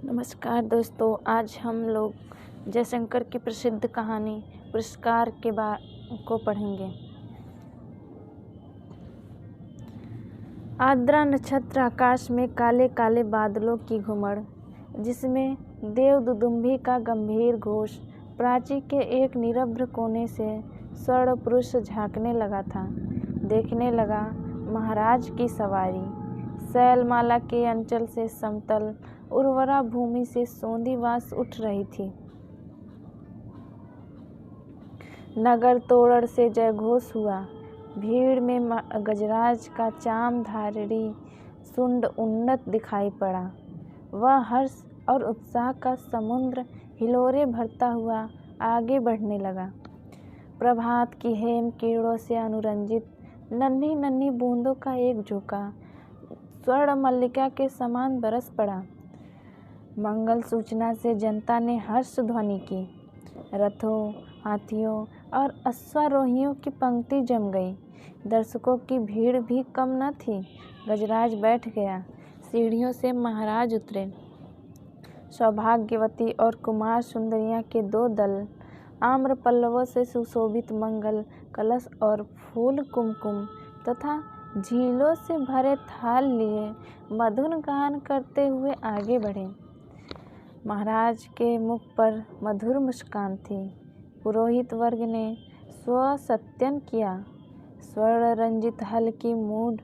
नमस्कार दोस्तों, आज हम लोग जयशंकर की प्रसिद्ध कहानी पुरस्कार को पढ़ेंगे। आर्द्रा नक्षत्र आकाश में काले काले बादलों की घुमड़, जिसमें देव दुदुम्भी का गंभीर घोष प्राची के एक निरभ्र कोने से स्वर्ण पुरुष झांकने लगा था। देखने लगा महाराज की सवारी शैलमाला के अंचल से समतल उर्वरा भूमि से सोंधी वास उठ रही थी। नगर तोड़ से जयघोष हुआ। भीड़ में गजराज का चामधारी सुंड उन्नत दिखाई पड़ा। वह हर्ष और उत्साह का समुद्र हिलोरे भरता हुआ आगे बढ़ने लगा। प्रभात की हेम किरणों से अनुरंजित नन्ही नन्ही बूंदों का एक झोंका स्वर्ण मल्लिका के समान बरस पड़ा। मंगल सूचना से जनता ने हर्ष ध्वनि की। रथों, हाथियों और अश्वारोहियों की पंक्ति जम गई। दर्शकों की भीड़ भी कम न थी। गजराज बैठ गया। सीढ़ियों से महाराज उतरे। सौभाग्यवती और कुमार सुंदरियां के दो दल आम्र पल्लवों से सुशोभित मंगल कलश और फूल कुमकुम तथा झीलों से भरे थाल लिए मधुर गान करते हुए आगे बढ़े। महाराज के मुख पर मधुर मुस्कान थी। पुरोहित वर्ग ने स्वसत्यन किया। स्वर्ण रंजित हल की मूठ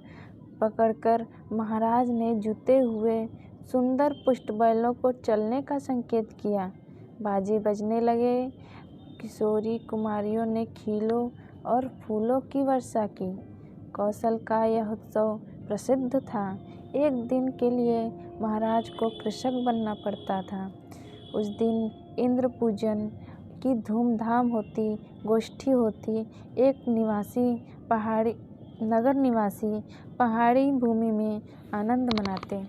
पकड़कर महाराज ने जुते हुए सुंदर पुष्ट बैलों को चलने का संकेत किया। बाजे बजने लगे। किशोरी कुमारियों ने खीलों और फूलों की वर्षा की। कौशल का यह उत्सव प्रसिद्ध था। एक दिन के लिए महाराज को कृषक बनना पड़ता था। उस दिन इंद्र पूजन की धूमधाम होती, गोष्ठी होती। एक नगर निवासी पहाड़ी भूमि में आनंद मनाते।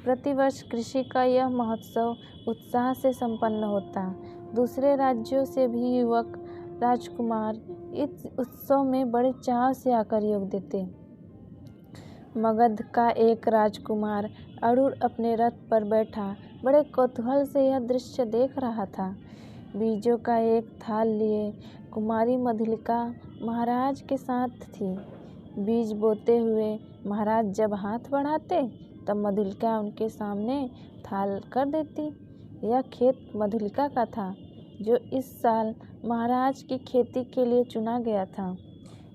प्रतिवर्ष कृषि का यह महोत्सव उत्साह से संपन्न होता। दूसरे राज्यों से भी युवक राजकुमार इस उत्सव में बड़े चाव से आकर योग देते। मगध का एक राजकुमार अरुण अपने रथ पर बैठा बड़े कौतूहल से यह दृश्य देख रहा था। बीजों का एक थाल लिए कुमारी मधुलिका महाराज के साथ थी। बीज बोते हुए महाराज जब हाथ बढ़ाते तब मधुलिका उनके सामने थाल कर देती। यह खेत मधुलिका का था, जो इस साल महाराज की खेती के लिए चुना गया था।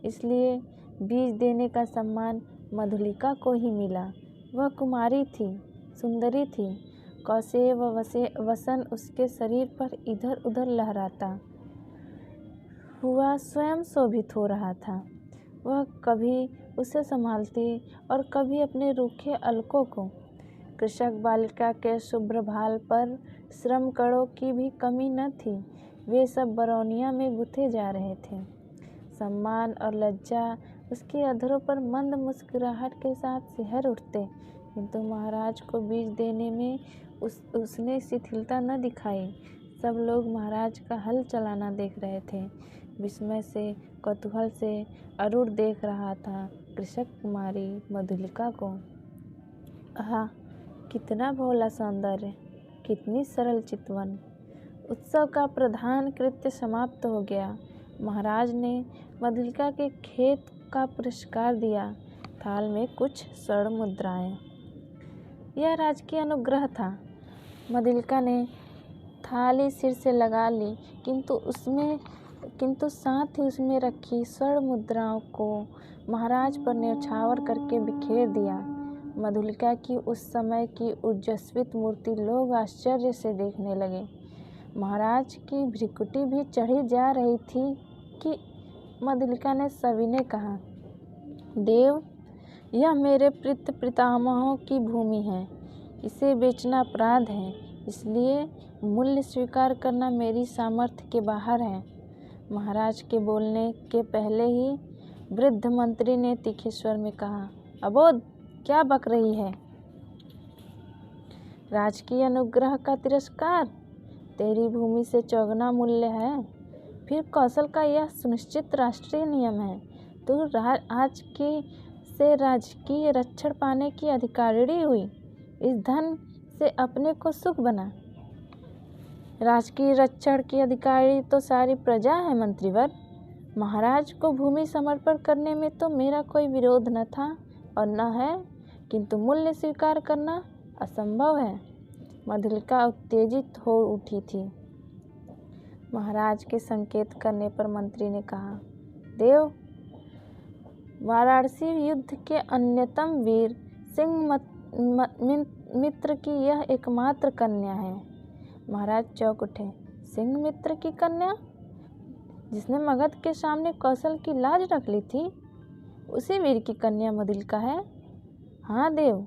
इसलिए बीज देने का सम्मान मधुलिका को ही मिला। वह कुमारी थी, सुंदरी थी। कौशेय वसन उसके शरीर पर इधर उधर लहराता हुआ स्वयं शोभित हो रहा था। वह कभी उसे संभालती और कभी अपने रूखे अलकों को। कृषक बालिका के शुभ्र भाल पर श्रम कणों की भी कमी न थी। वे सब बरौनिया में गुथे जा रहे थे। सम्मान और लज्जा उसके अधरों पर मंद मुस्कुराहट के साथ सिहर उठते, किंतु महाराज को बीज देने में उसने शिथिलता न दिखाई। सब लोग महाराज का हल चलाना देख रहे थे। विस्मय से, कौतूहल से अरुण देख रहा था कृषक कुमारी मधुलिका को। आहा, कितना भोला सौंदर्य, कितनी सरल चितवन। उत्सव का प्रधान कृत्य समाप्त हो गया। महाराज ने मधुलिका के खेत का पुरस्कार दिया। थाल में कुछ स्वर्ण मुद्राएं। यह राजकीय अनुग्रह था। मधुलिका ने थाली सिर से लगा ली, किंतु साथ ही उसमें रखी स्वर्ण मुद्राओं को महाराज पर न्यौछावर करके बिखेर दिया। मधुलिका की उस समय की उज्ज्वलित मूर्ति लोग आश्चर्य से देखने लगे। महाराज की भ्रिकुटी भी चढ़ी जा रही थी कि मधुलिका ने सविनय कहा, देव, यह मेरे पितामहों की भूमि है। इसे बेचना अपराध है, इसलिए मूल्य स्वीकार करना मेरी सामर्थ्य के बाहर है। महाराज के बोलने के पहले ही वृद्ध मंत्री ने तीखे स्वर में कहा, अबोध, क्या बक रही है? राजकीय अनुग्रह का तिरस्कार तेरी भूमि से चौगुना मूल्य है। फिर कौशल का यह सुनिश्चित राष्ट्रीय नियम है। तू आज की से राजकीय रक्षण पाने की अधिकारिणी हुई। इस धन से अपने को सुख बना। राजकीय रक्षण की अधिकारी तो सारी प्रजा है मंत्रीवर। महाराज को भूमि समर्पण करने में तो मेरा कोई विरोध न था और न है, किंतु मूल्य स्वीकार करना असंभव है। मधुलिका उत्तेजित हो उठी थी। महाराज के संकेत करने पर मंत्री ने कहा, देव, वाराणसी युद्ध के अन्यतम वीर सिंह मित्र की यह एकमात्र कन्या है। महाराज चौंक उठे। सिंह मित्र की कन्या, जिसने मगध के सामने कौशल की लाज रख ली थी, उसी वीर की कन्या मधुलिका है? हाँ देव।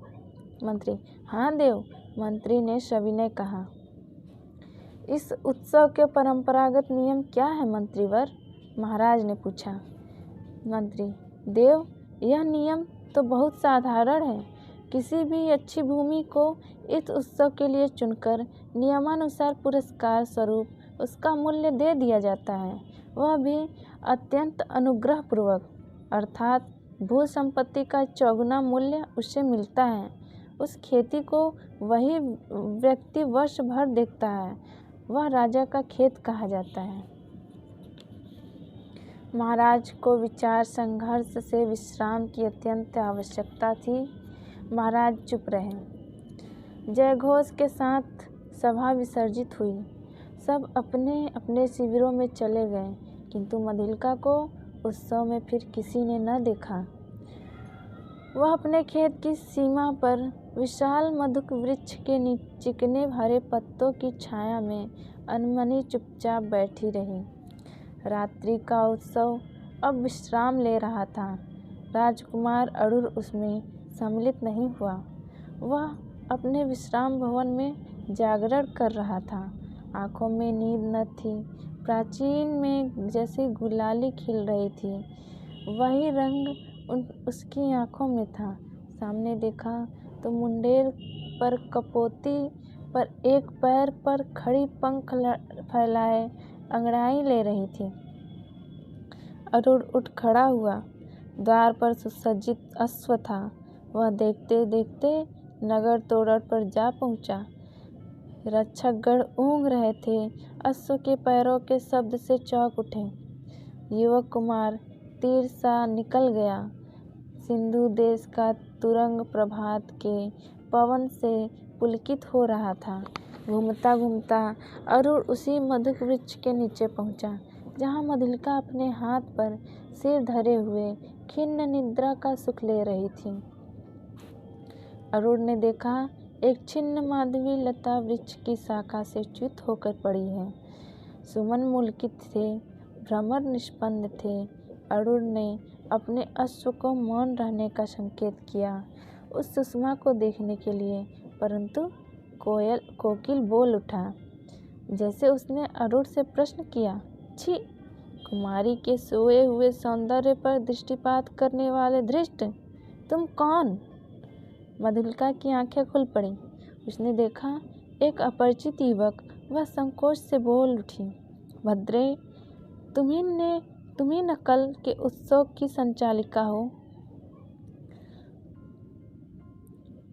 मंत्री, हाँ देव, मंत्री ने सविनय कहा। इस उत्सव के परंपरागत नियम क्या है मंत्रीवर? महाराज ने पूछा। मंत्री, देव, यह नियम तो बहुत साधारण है। किसी भी अच्छी भूमि को इस उत्सव के लिए चुनकर नियमानुसार पुरस्कार स्वरूप उसका मूल्य दे दिया जाता है, वह भी अत्यंत अनुग्रहपूर्वक, अर्थात भू संपत्ति का चौगुना मूल्य उसे मिलता है। उस खेती को वही व्यक्ति वर्ष भर देखता है, वह राजा का खेत कहा जाता है। महाराज को विचार संघर्ष से विश्राम की अत्यंत आवश्यकता थी। महाराज चुप रहे। जयघोष के साथ सभा विसर्जित हुई। सब अपने अपने शिविरों में चले गए, किंतु मधुलिका को उत्सव में फिर किसी ने न देखा। वह अपने खेत की सीमा पर विशाल मधुक वृक्ष के चिकने हरे पत्तों की छाया में अनमनी चुपचाप बैठी रही। रात्रि का उत्सव अब विश्राम ले रहा था। राजकुमार अरुण उसमें सम्मिलित नहीं हुआ। वह अपने विश्राम भवन में जागरण कर रहा था। आंखों में नींद न थी। प्राचीन में जैसे गुलाली खिल रही थी, वही रंग उसकी आंखों में था। सामने देखा तो मुंडेर पर कपोती पर एक पैर पर खड़ी पंख फैलाए अंगड़ाई ले रही थी। अरुण उठ खड़ा हुआ। द्वार पर सुसज्जित अश्व था। वह देखते देखते नगर तोरण पर जा पहुंचा। रक्षकगण ऊँघ रहे थे। अश्व के पैरों के शब्द से चौंक उठे। युवक कुमार तीर सा निकल गया। सिंधु देश का तुरंग प्रभात के पवन से पुलकित हो रहा था। घूमता घूमता अरुण उसी मधुक वृक्ष के नीचे पहुंचा, जहां मधुलिका अपने हाथ पर सिर धरे हुए खिन्न निद्रा का सुख ले रही थी। अरुण ने देखा, एक छिन्न माधवी लता वृक्ष की शाखा से च्युत होकर पड़ी है। सुमन मुलकित थे, भ्रमर निष्पन्न थे। अरुण ने अपने अश्व को मौन रहने का संकेत किया उस सुषमा को देखने के लिए, परंतु कोकिल बोल उठा। जैसे उसने अरुण से प्रश्न किया, छी, कुमारी के सोए हुए सौंदर्य पर दृष्टिपात करने वाले धृष्ट, तुम कौन? मधुलिका की आंखें खुल पड़ी। उसने देखा, एक अपरिचित युवक। वह संकोच से बोल उठी, भद्रे, तुम्ही न कल के उत्सव की संचालिका हो?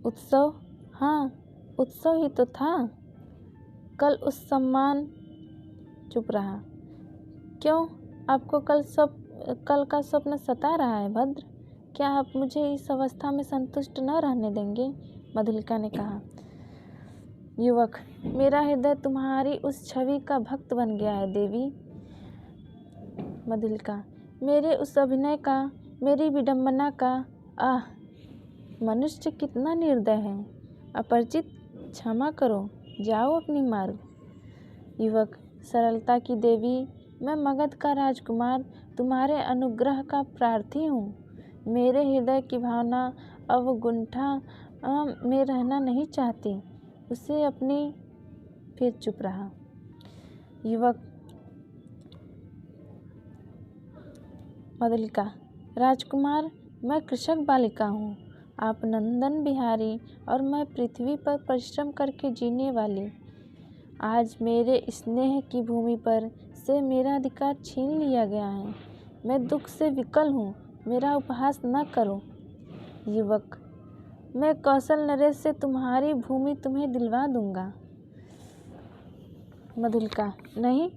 उत्सव? हाँ, उत्सव ही तो था। कल उस सम्मान। चुप रहा। क्यों, आपको कल का स्वप्न सता रहा है भद्र? क्या आप मुझे इस अवस्था में संतुष्ट न रहने देंगे? मधुलिका ने कहा। युवक, मेरा हृदय तुम्हारी उस छवि का भक्त बन गया है देवी। मधुलिका, मेरे उस अभिनय का, मेरी विडंबना का। आह, मनुष्य कितना निर्दय है। अपरिचित, क्षमा करो, जाओ अपनी मार्ग। युवक, सरलता की देवी, मैं मगध का राजकुमार तुम्हारे अनुग्रह का प्रार्थी हूँ। मेरे हृदय की भावना अवगुंठा में रहना नहीं चाहती, उसे अपनी। फिर चुप रहा। युवक, मधुलिका, राजकुमार, मैं कृषक बालिका हूँ, आप नंदन बिहारी और मैं पृथ्वी पर परिश्रम करके जीने वाली। आज मेरे स्नेह की भूमि पर से मेरा अधिकार छीन लिया गया है। मैं दुख से विकल हूँ, मेरा उपहास न करो। युवक, मैं कौशल नरेश से तुम्हारी भूमि तुम्हें दिलवा दूंगा। मधुलिका, नहीं,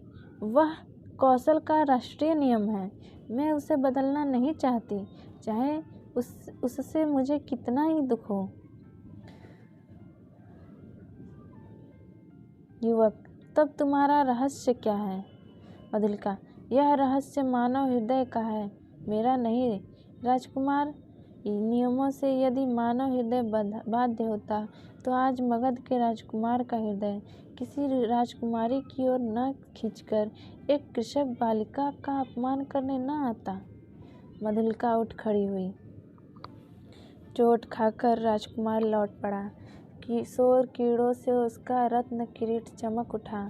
वह कौशल का राष्ट्रीय नियम है। मैं उसे बदलना नहीं चाहती, चाहे उससे मुझे कितना ही दुख हो। युवक, तब तुम्हारा रहस्य क्या है? मधुलिका, यह रहस्य मानव हृदय का है, मेरा नहीं। राजकुमार, नियमों से यदि मानव हृदय बाध्य होता तो आज मगध के राजकुमार का हृदय किसी राजकुमारी की ओर न खींचकर एक कृषक बालिका का अपमान करने न आता। मधुलिका उठ खड़ी हुई। चोट खाकर राजकुमार लौट पड़ा। किशोर कीड़ों से उसका रत्न किरीट चमक उठा,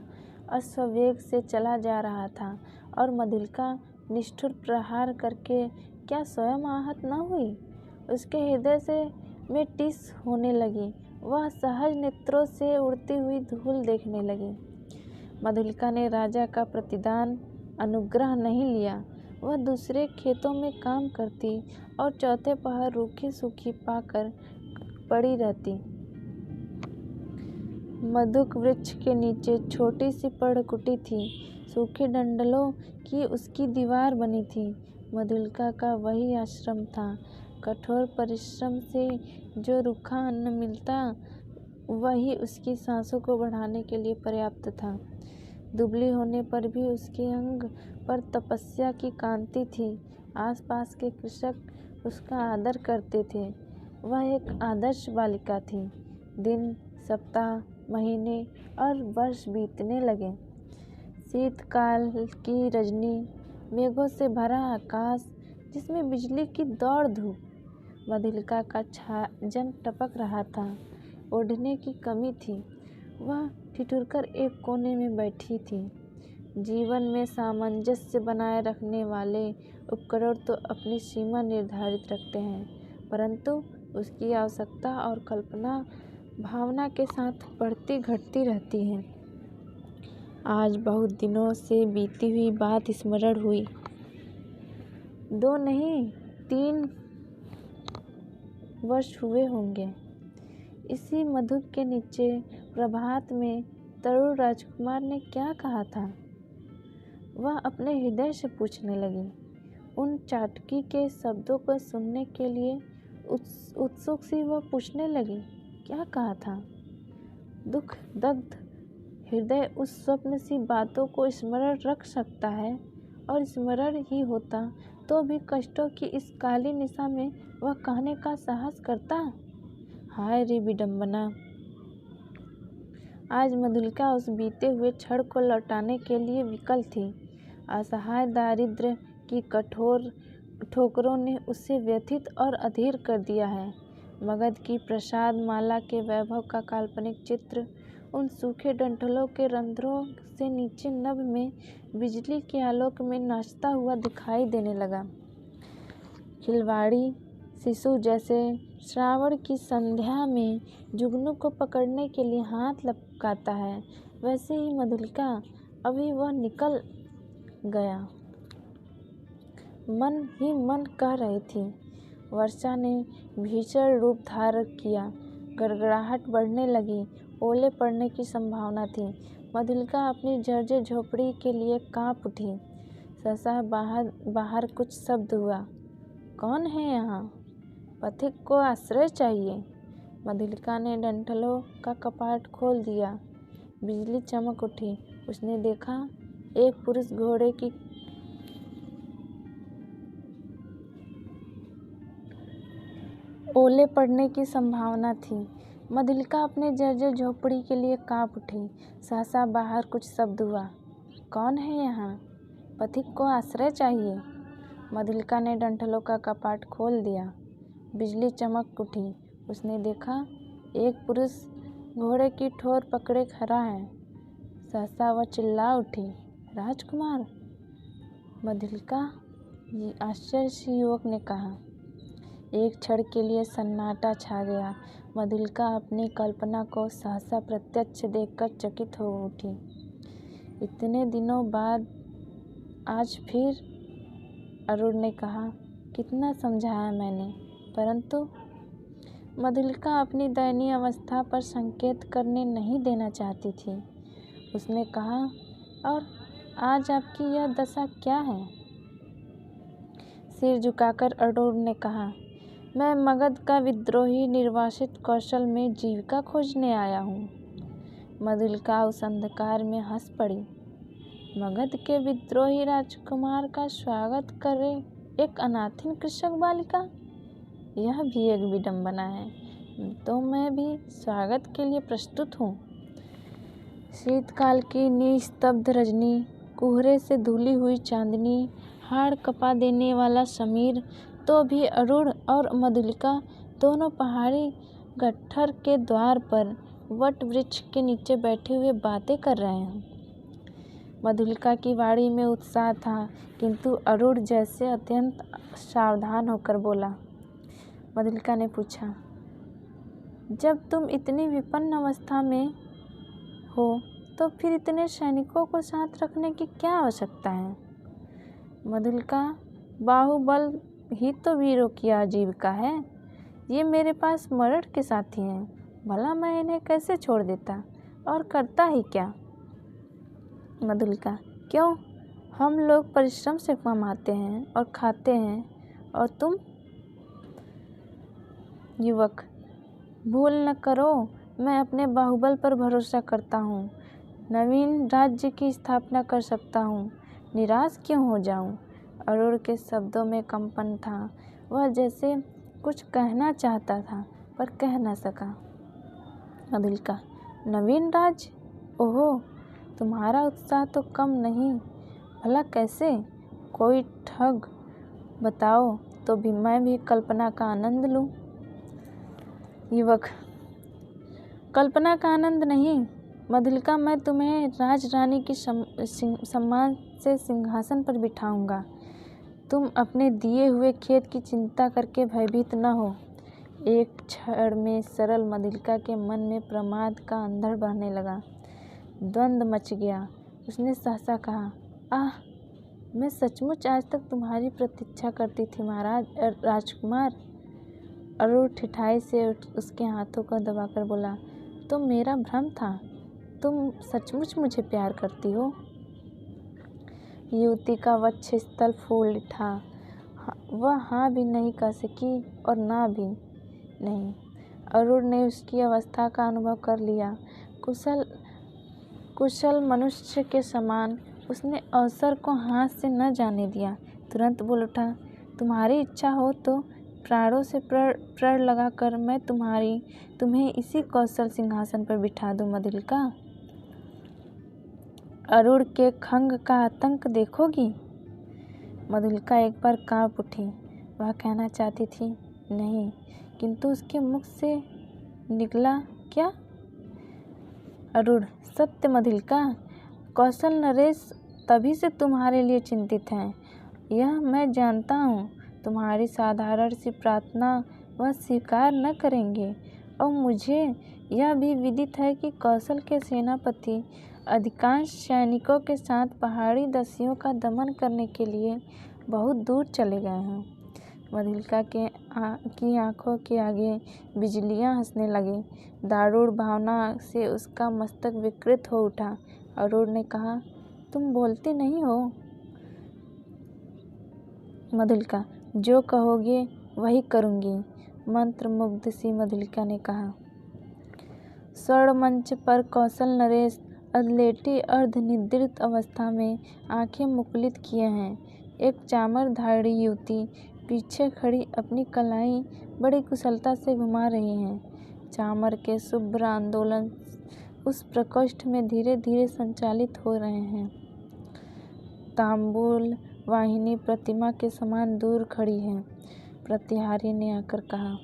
अश्ववेग से चला जा रहा था और मधुलिका निष्ठुर प्रहार करके क्या स्वयं आहत न हुई? उसके हृदय से में टिस होने लगी। वह सहज नेत्रों से उड़ती हुई धूल देखने लगी। मधुलिका ने राजा का प्रतिदान अनुग्रह नहीं लिया। वह दूसरे खेतों में काम करती और चौथे पहर रूखी सूखी पाकर पड़ी रहती। मधुक वृक्ष के नीचे छोटी सी पर्णकुटी थी। सूखे डंडलों की उसकी दीवार बनी थी। मधुलिका का वही आश्रम था। कठोर परिश्रम से जो रूखा अन्न मिलता वही उसकी सांसों को बढ़ाने के लिए पर्याप्त था। दुबली होने पर भी उसके अंग पर तपस्या की कांति थी। आसपास के कृषक उसका आदर करते थे। वह एक आदर्श बालिका थी। दिन, सप्ताह, महीने और वर्ष बीतने लगे। शीतकाल की रजनी, मेघों से भरा आकाश जिसमें बिजली की दौड़ धूप। मधुलिका का छाजन टपक रहा था। ओढ़ने की कमी थी। वह ठिठुरकर एक कोने में बैठी थी। जीवन में सामंजस्य बनाए रखने वाले उपकरण तो अपनी सीमा निर्धारित रखते हैं, परंतु उसकी आवश्यकता और कल्पना भावना के साथ बढ़ती घटती रहती है। आज बहुत दिनों से बीती हुई बात स्मरण हुई। 2 नहीं 3 वर्ष हुए होंगे। इसी मधुक के नीचे प्रभात में तरुण राजकुमार ने क्या कहा था? वह अपने हृदय से पूछने लगी। उन चाटकी के शब्दों को सुनने के लिए उत्सुक सी वह पूछने लगी, क्या कहा था? दुख दग्ध हृदय उस स्वप्न सी बातों को स्मरण रख सकता है, और स्मरण ही होता तो भी कष्टों की इस काली निशा में वह कहने का साहस करता। हाय रे विडंबना! आज मधुलिका उस बीते हुए क्षण को लौटाने के लिए विकल थी। असहाय दारिद्र्य की कठोर ठोकरों ने उसे व्यथित और अधीर कर दिया है। मगध की प्रसाद माला के वैभव का काल्पनिक चित्र उन सूखे डंठलों के रंध्रों से नीचे नभ में बिजली के आलोक में नाचता हुआ दिखाई देने लगा। खिलवाड़ी शिशु जैसे श्रावण की संध्या में जुगनू को पकड़ने के लिए हाथ लपकाता है, वैसे ही मधुलिका अभी वह निकल गया। मन ही मन कह रही थी। वर्षा ने भीषण रूप धारण किया। गड़गड़ाहट बढ़ने लगी। ओले पड़ने की संभावना थी। मधुलिका अपनी जर्जर झोपड़ी के लिए कांप उठी। सहसा बाहर कुछ शब्द हुआ। कौन है यहाँ? पथिक को आश्रय चाहिए। मधुलिका ने डंठलों का कपाट खोल दिया। बिजली चमक उठी। उसने देखा एक पुरुष घोड़े की ओले पड़ने की संभावना थी। मधुलिका अपने जर्जर झोपड़ी के लिए कांप उठी। सहसा बाहर कुछ शब्द हुआ। कौन है यहाँ? पथिक को आश्रय चाहिए। मधुलिका ने डंठलों का कपाट खोल दिया। बिजली चमक उठी। उसने देखा एक पुरुष घोड़े की ठोर पकड़े खड़ा है। सहसा वह चिल्ला उठी, राजकुमार! मधुलिका, आश्चर्य से युवक ने कहा। एक क्षण के लिए सन्नाटा छा गया। मधुलिका अपनी कल्पना को सहसा प्रत्यक्ष देखकर चकित हो उठी। इतने दिनों बाद आज फिर? अरुण ने कहा। कितना समझाया मैंने, परंतु मधुलिका अपनी दयनीय अवस्था पर संकेत करने नहीं देना चाहती थी। उसने कहा, और आज आपकी यह दशा क्या है? सिर झुकाकर अरूण ने कहा, मैं मगध का विद्रोही निर्वासित कौशल में जीविका खोजने आया हूँ। मधुलिका उस अंधकार में हंस पड़ी। मगध के विद्रोही राजकुमार का स्वागत करे एक अनाथिन कृषक बालिका, यह भी एक विडंबना है। तो मैं भी स्वागत के लिए प्रस्तुत हूँ। शीतकाल की निस्तब्ध रजनी, कोहरे से धुली हुई चांदनी, हाड़ कपा देने वाला समीर, तो भी अरूण और मधुलिका दोनों पहाड़ी गट्ठर के द्वार पर वट वृक्ष के नीचे बैठे हुए बातें कर रहे हैं। मधुलिका की वाणी में उत्साह था, किंतु अरूण जैसे अत्यंत सावधान होकर बोला। मधुलिका ने पूछा, जब तुम इतनी विपन्न अवस्था में हो तो फिर इतने सैनिकों को साथ रखने की क्या आवश्यकता है? मधुलिका, बाहुबल ही तो वीरों की आजीविका है। ये मेरे पास मरण के साथी हैं, भला मैं इन्हें कैसे छोड़ देता, और करता ही क्या? मधुलिका, क्यों? हम लोग परिश्रम से कमाते हैं और खाते हैं, और तुम? युवक, भूल न करो, मैं अपने बाहुबल पर भरोसा करता हूँ। नवीन राज्य की स्थापना कर सकता हूँ, निराश क्यों हो जाऊँ? अरूण के शब्दों में कंपन था। वह जैसे कुछ कहना चाहता था पर कह न सका। मधुलिका, नवीन राज्य? ओहो, तुम्हारा उत्साह तो कम नहीं। भला कैसे? कोई ठग बताओ तो भी मैं भी कल्पना का आनंद लूँ। युवक, कल्पना का आनंद नहीं मधुलिका, मैं तुम्हें राजरानी की सम्मान से सिंहासन पर बिठाऊंगा। तुम अपने दिए हुए खेत की चिंता करके भयभीत न हो। एक क्षण में सरल मधुलिका के मन में प्रमाद का अंधड़ बहने लगा। द्वंद्व मच गया। उसने सहसा कहा, आह, मैं सचमुच आज तक तुम्हारी प्रतीक्षा करती थी महाराज राजकुमार। अरूण ठिठाई से उसके हाथों को दबाकर बोला, तो मेरा भ्रम था, तुम सचमुच मुझे प्यार करती हो। युवती का वक्ष स्थल फूल उठा। वह हाँ भी नहीं कह सकी और ना भी नहीं। अरूण ने उसकी अवस्था का अनुभव कर लिया। कुशल मनुष्य के समान उसने अवसर को हाथ से न जाने दिया। तुरंत बोल उठा, तुम्हारी इच्छा हो तो प्राणों से प्रण लगाकर मैं तुम्हें इसी कौशल सिंहासन पर बिठा दूं मधुलिका। अरूण के खंग का आतंक देखोगी? मधुलिका एक बार कांप उठी। वह कहना चाहती थी नहीं, किंतु उसके मुख से निकला क्या? अरूण, सत्य मधुलिका, कौशल नरेश तभी से तुम्हारे लिए चिंतित हैं। यह मैं जानता हूँ। तुम्हारी साधारण सी प्रार्थना वह स्वीकार न करेंगे, और मुझे यह भी विदित है कि कौशल के सेनापति अधिकांश सैनिकों के साथ पहाड़ी दस्युओं का दमन करने के लिए बहुत दूर चले गए हैं। मधुलिका की आंखों के आगे बिजलियां हंसने लगी। दारुण भावना से उसका मस्तक विकृत हो उठा। अरूण ने कहा, तुम बोलती नहीं हो? मधुलिका, जो कहोगे वही करूँगी, मंत्र मुग्ध सी मधुलिका ने कहा। स्वर्ण मंच पर कौशल नरेश अधलेटी अर्धनिद्रित अवस्था में आंखें मुकुलित किए हैं। एक चामरधारी युवती पीछे खड़ी अपनी कलाई बड़ी कुशलता से घुमा रही है। चामर के शुभ्र आंदोलन उस प्रकोष्ठ में धीरे धीरे संचालित हो रहे हैं। तांबूल वाहिनी प्रतिमा के समान दूर खड़ी है। प्रतिहारी ने आकर कहा,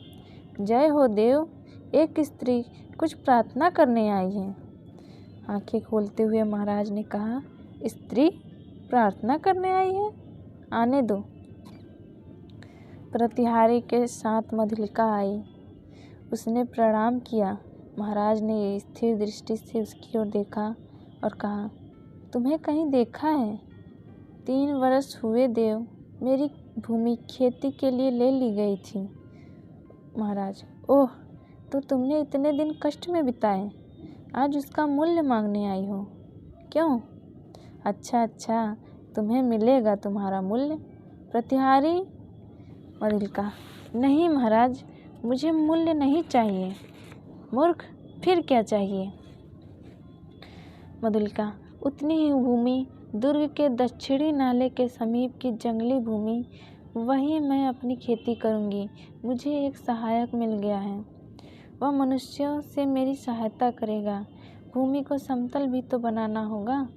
जय हो देव, एक स्त्री कुछ प्रार्थना करने आई है। आंखें खोलते हुए महाराज ने कहा, स्त्री प्रार्थना करने आई है? आने दो। प्रतिहारी के साथ मधुलिका आई। उसने प्रणाम किया। महाराज ने स्थिर दृष्टि से उसकी ओर देखा और कहा, तुम्हें कहीं देखा है? 3 वर्ष हुए देव, मेरी भूमि खेती के लिए ले ली गई थी। महाराज, ओह, तो तुमने इतने दिन कष्ट में बिताए, आज उसका मूल्य मांगने आई हो, क्यों? अच्छा अच्छा, तुम्हें मिलेगा तुम्हारा मूल्य। प्रतिहारी मधुलिका, नहीं महाराज, मुझे मूल्य नहीं चाहिए। मूर्ख, फिर क्या चाहिए? मधुलिका, उतनी ही भूमि, दुर्ग के दक्षिणी नाले के समीप की जंगली भूमि, वहीं मैं अपनी खेती करूंगी। मुझे एक सहायक मिल गया है, वह मनुष्यों से मेरी सहायता करेगा। भूमि को समतल भी तो बनाना होगा।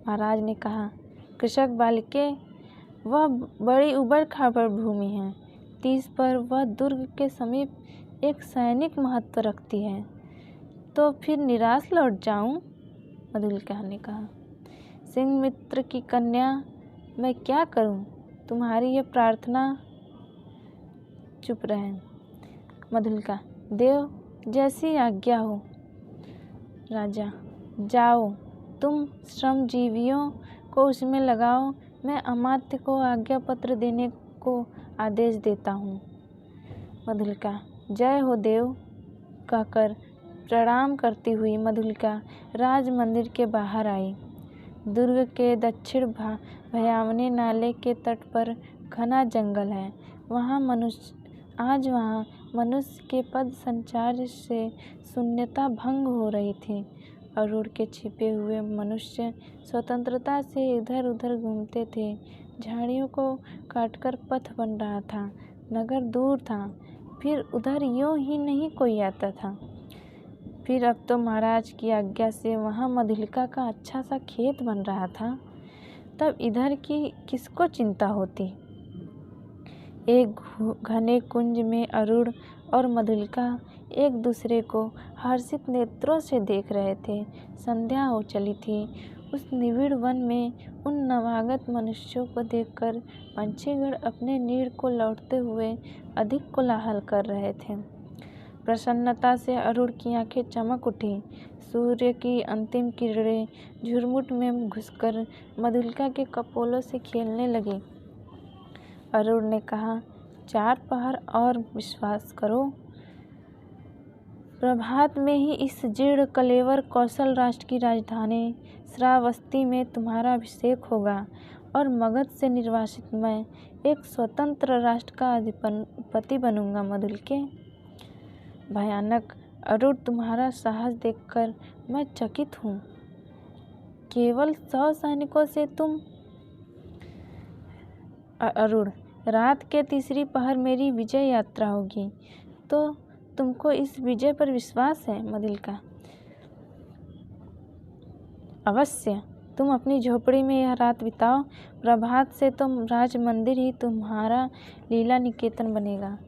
महाराज ने कहा, कृषक बालिके, वह बड़ी उबड़ खाबड़ भूमि है। 30 पर वह दुर्ग के समीप एक सैनिक महत्व रखती है। तो फिर निराश लौट जाऊं? मधुलिका ने कहा, सिंह मित्र की कन्या, मैं क्या करूं? तुम्हारी यह प्रार्थना। चुप रहे। मधुलिका, देव जैसी आज्ञा हो। राजा, जाओ, तुम श्रमजीवियों को उसमें लगाओ, मैं अमात्य को आज्ञा पत्र देने को आदेश देता हूँ। मधुलिका, जय हो देव कहकर प्रणाम करती हुई मधुलिका राज मंदिर के बाहर आई। दुर्ग के दक्षिण भयावने नाले के तट पर घना जंगल है। आज वहाँ मनुष्य के पद संचार से शून्यता भंग हो रही थी। अरूण के छिपे हुए मनुष्य स्वतंत्रता से इधर उधर घूमते थे। झाड़ियों को काटकर पथ बन रहा था। नगर दूर था, फिर उधर यूं ही नहीं कोई आता था। फिर अब तो महाराज की आज्ञा से वहाँ मधुलिका का अच्छा सा खेत बन रहा था। तब इधर की किसको चिंता होती? एक घने कुंज में अरूण और मधुलिका एक दूसरे को हर्षित नेत्रों से देख रहे थे। संध्या हो चली थी। उस निविड़ वन में उन नवागत मनुष्यों को देखकर पंछीगण अपने नीड़ को लौटते हुए अधिक कोलाहल कर रहे थे। प्रसन्नता से अरूण की आंखें चमक उठी। सूर्य की अंतिम किरणें झुरमुट में घुसकर मधुलिका के कपोलों से खेलने लगी। अरूण ने कहा, 4 पहर और विश्वास करो, प्रभात में ही इस जीर्ण कलेवर कौशल राष्ट्र की राजधानी श्रावस्ती में तुम्हारा अभिषेक होगा और मगध से निर्वासित मैं एक स्वतंत्र राष्ट्र का अधिपति बनूंगा। मधुलिके, भयानक अरूण, तुम्हारा साहस देखकर मैं चकित हूँ। केवल 100 सैनिकों से तुम? अरूण, रात के तीसरी पहर मेरी विजय यात्रा होगी, तो तुमको इस विजय पर विश्वास है? मधुलिका, अवश्य। तुम अपनी झोपड़ी में यह रात बिताओ, प्रभात से तो राज मंदिर ही तुम्हारा लीला निकेतन बनेगा।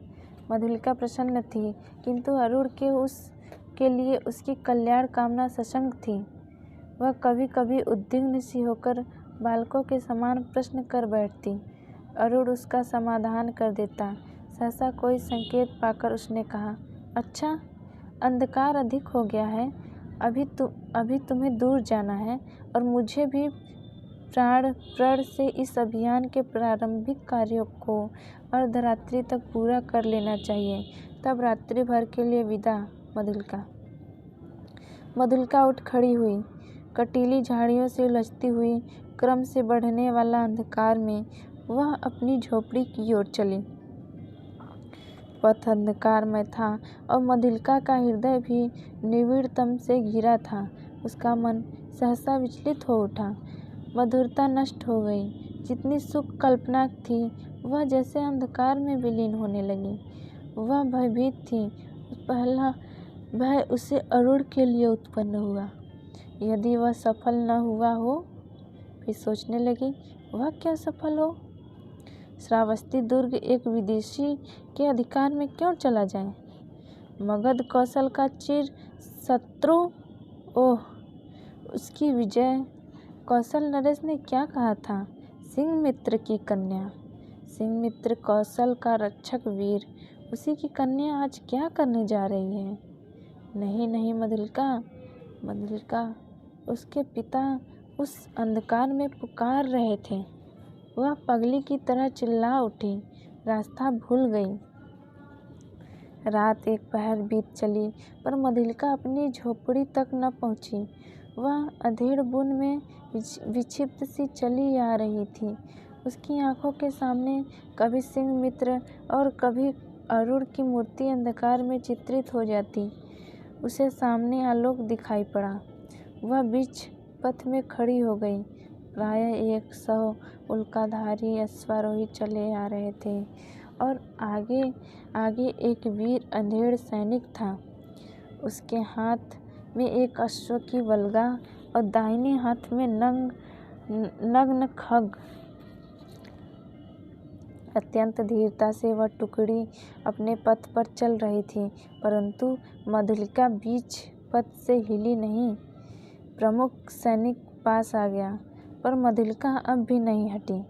मधुलिका प्रसन्न थी, किंतु अरूण के लिए उसकी कल्याण कामना सशंक थी। वह कभी कभी उद्विग्न सी होकर बालकों के समान प्रश्न कर बैठती। अरूण उसका समाधान कर देता। सहसा कोई संकेत पाकर उसने कहा, अच्छा, अंधकार अधिक हो गया है, अभी तुम्हें दूर जाना है और मुझे भी प्रण से इस अभियान के प्रारंभिक कार्यों को अर्धरात्रि तक पूरा कर लेना चाहिए, तब रात्रि भर के लिए विदा। मधुलिका उठ खड़ी हुई। कटीली झाड़ियों से उलझती हुई क्रम से बढ़ने वाला अंधकार में वह अपनी झोपड़ी की ओर चली। पथ अंधकारमय था और मधुलिका का हृदय भी निविड़तम से घिरा था। उसका मन सहसा विचलित हो उठा। मधुरता नष्ट हो गई। जितनी सुख कल्पना थी वह जैसे अंधकार में विलीन होने लगी। वह भयभीत थी। पहला भय उसे अरूण के लिए उत्पन्न हुआ। यदि वह सफल न हुआ हो? फिर सोचने लगी, वह क्या सफल हो? श्रावस्ती दुर्ग एक विदेशी के अधिकार में क्यों चला जाए? मगध कौशल का चिर शत्रु, ओह, उसकी विजय। कौशल नरेश ने क्या कहा था? सिंह मित्र की कन्या। सिंह मित्र कौशल का रक्षक वीर, उसी की कन्या आज क्या करने जा रही है? नहीं नहीं मधुलिका, उसके पिता उस अंधकार में पुकार रहे थे। वह पगली की तरह चिल्ला उठी, रास्ता भूल गई। रात एक पहर बीत चली पर मधुलिका अपनी झोपड़ी तक न पहुंची। वह अधेड़ बुन में विक्षिप्त सी चली आ रही थी। उसकी आंखों के सामने कभी सिंह मित्र और कभी अरुण की मूर्ति अंधकार में चित्रित हो जाती। उसे सामने आलोक दिखाई पड़ा। वह बीच पथ में खड़ी हो गई। प्रायः 100 उल्काधारी अश्वारोही चले आ रहे थे और आगे आगे एक वीर अंधेड़ सैनिक था। उसके हाथ में एक अश्व की बलगा और दाहिने हाथ में नग्न खड्ग। अत्यंत धीरता से वह टुकड़ी अपने पथ पर चल रही थी, परंतु मधुलिका बीच पथ से हिली नहीं। प्रमुख सैनिक पास आ गया, पर मधुलिका अब भी नहीं हटी।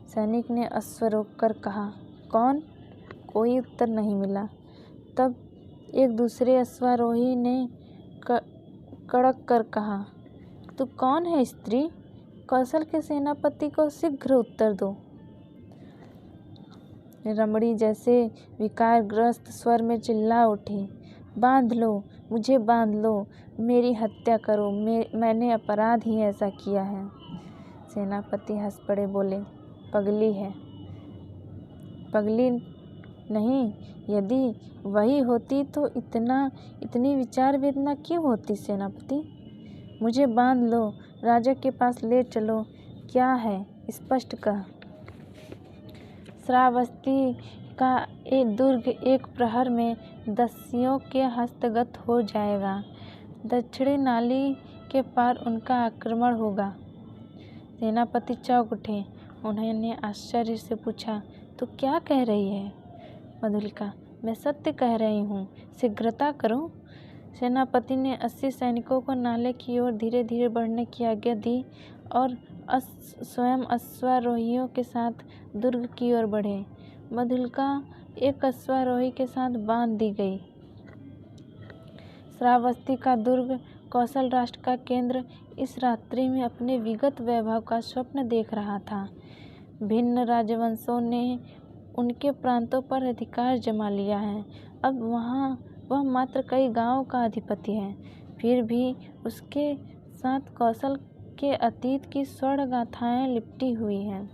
सैनिक ने अश्व रोककर कहा, कौन? कोई उत्तर नहीं मिला। तब एक दूसरे अश्वारोही ने कड़क कर कहा, तू कौन है स्त्री? कौशल के सेनापति को शीघ्र उत्तर दो। रमणी जैसे विकारग्रस्त स्वर में चिल्ला उठी, बांध लो, मुझे बांध लो, मेरी हत्या करो, मैंने अपराध ही ऐसा किया है। सेनापति हंस पड़े, बोले, पगली है। पगली नहीं, यदि वही होती तो इतनी विचार वेदना क्यों होती? सेनापति, मुझे बांध लो, राजा के पास ले चलो। क्या है, स्पष्ट कह। श्रावस्ती का एक दुर्ग एक प्रहर में दस्युओं के हस्तगत हो जाएगा। दक्षिणी नाली के पार उनका आक्रमण होगा। सेनापति चौंक उठे। उन्होंने आश्चर्य से पूछा, तू क्या कह रही है? मधुलिका, मैं सत्य कह रही हूँ, शीघ्रता करो। सेनापति ने 80 सैनिकों को नाले की ओर धीरे धीरे बढ़ने की आज्ञा दी और स्वयं अश्वारोहियों के साथ दुर्ग की ओर बढ़े। मधुलिका एक अश्वारोही के साथ बांध दी गई। श्रावस्ती का दुर्ग कौशल राष्ट्र का केंद्र इस रात्रि में अपने विगत वैभव का स्वप्न देख रहा था। भिन्न राजवंशों ने उनके प्रांतों पर अधिकार जमा लिया है। अब वह मात्र कई गांवों का अधिपति है। फिर भी उसके साथ कौशल के अतीत की स्वर्ण गाथाएं लिपटी हुई हैं।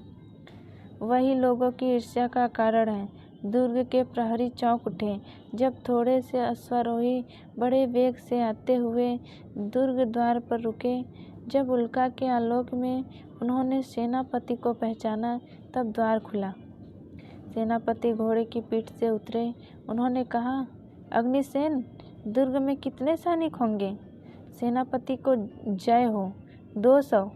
वही लोगों की ईर्ष्या का कारण है। दुर्ग के प्रहरी चौंक उठे जब थोड़े से अश्वारोही बड़े वेग से आते हुए दुर्ग द्वार पर रुके। जब उल्का के आलोक में उन्होंने सेनापति को पहचाना, तब द्वार खुला। सेनापति घोड़े की पीठ से उतरे। उन्होंने कहा, अग्निसेन, दुर्ग में कितने सैनिक होंगे? सेनापति को जय हो। 200।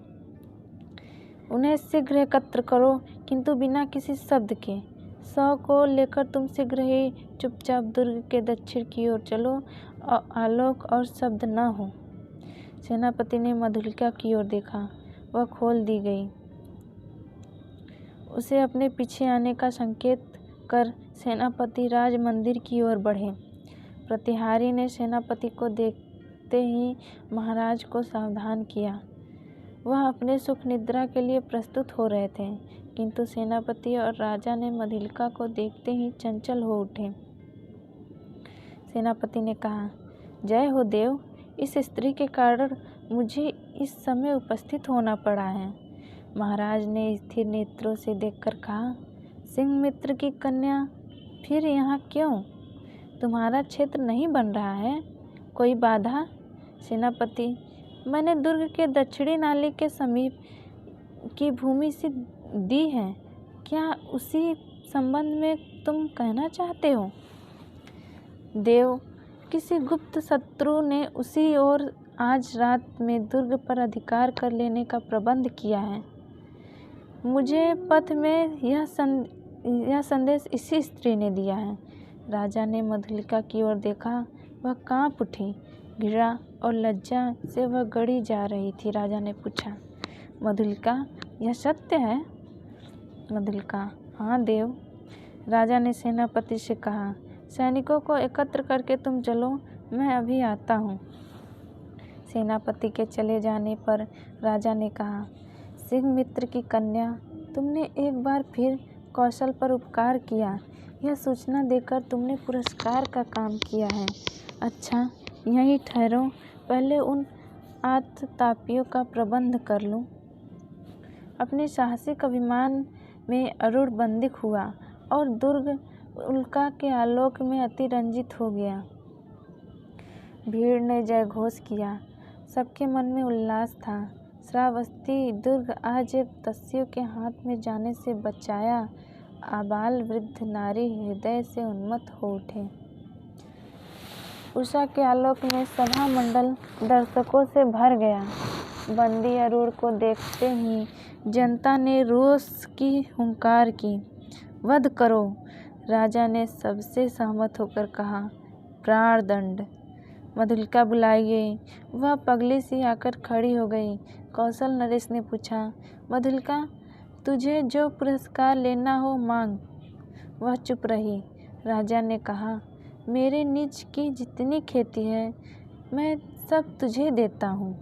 उन्हें शीघ्र एकत्र करो, किंतु बिना किसी शब्द के। 100 को लेकर तुम शीघ्र ही चुपचाप दुर्ग के दक्षिण की ओर चलो और आलोक और शब्द न हो। सेनापति ने मधुलिका की ओर देखा। वह खोल दी गई। उसे अपने पीछे आने का संकेत कर सेनापति राज मंदिर की ओर बढ़े। प्रतिहारी ने सेनापति को देखते ही महाराज को सावधान किया। वह अपने सुख निद्रा के लिए प्रस्तुत हो रहे थे, किंतु सेनापति और राजा ने मधुलिका को देखते ही चंचल हो उठे। सेनापति ने कहा, जय हो देव, इस स्त्री के कारण मुझे इस समय उपस्थित होना पड़ा है। महाराज ने स्थिर नेत्रों से देखकर कहा, सिंह मित्र की कन्या फिर यहाँ क्यों? तुम्हारा क्षेत्र नहीं बन रहा है? कोई बाधा? सेनापति, मैंने दुर्ग के दक्षिणी नाली के समीप की भूमि से दी है। क्या उसी संबंध में तुम कहना चाहते हो? देव, किसी गुप्त शत्रु ने उसी ओर आज रात में दुर्ग पर अधिकार कर लेने का प्रबंध किया है। मुझे पथ में यह संदेश इसी स्त्री ने दिया है। राजा ने मधुलिका की ओर देखा। वह कांप उठी। घृणा और लज्जा से वह गड़ी जा रही थी। राजा ने पूछा, मधुलिका, यह सत्य है? मधुलिका, हाँ देव। राजा ने सेनापति से कहा, सैनिकों को एकत्र करके तुम चलो, मैं अभी आता हूँ। सेनापति के चले जाने पर राजा ने कहा, सिंह मित्र की कन्या, तुमने एक बार फिर कौशल पर उपकार किया, यह सूचना देकर तुमने पुरस्कार का काम किया है। अच्छा, यहीं ठहरो, पहले उन आततापियों का प्रबंध कर लूं। अपने साहसिक अभिमान में अरुण बंदिक हुआ और दुर्ग उल्का के आलोक में अति रंजित हो गया। भीड़ ने जयघोष किया, सबके मन में उल्लास था। श्रावस्ती दुर्ग आज एक दस्यु के हाथ में जाने से बचाया। आबाल वृद्ध नारी हृदय से उन्मत्त हो उठे। उषा के आलोक में सभा मंडल दर्शकों से भर गया। बंदी अरुण को देखते ही जनता ने रोष की हुंकार की। वध करो, राजा ने सबसे सहमत होकर कहा। प्राण दंड। मधुलिका बुलाई गई। वह पगली सी आकर खड़ी हो गई। कौशल नरेश ने पूछा, मधुलिका, तुझे जो पुरस्कार लेना हो मांग। वह चुप रही। राजा ने कहा, मेरे निज की जितनी खेती है मैं सब तुझे देता हूँ।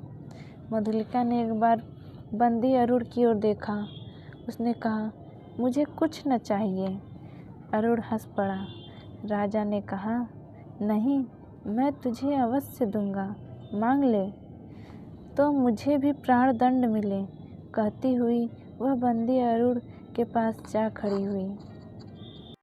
मधुलिका ने एक बार बंदी अरुण की ओर देखा। उसने कहा, मुझे कुछ न चाहिए। अरुण हंस पड़ा। राजा ने कहा, नहीं, मैं तुझे अवश्य दूंगा, मांग ले, तो मुझे भी प्राण दंड मिले। कहती हुई वह बंदी अरुण के पास जा खड़ी हुई।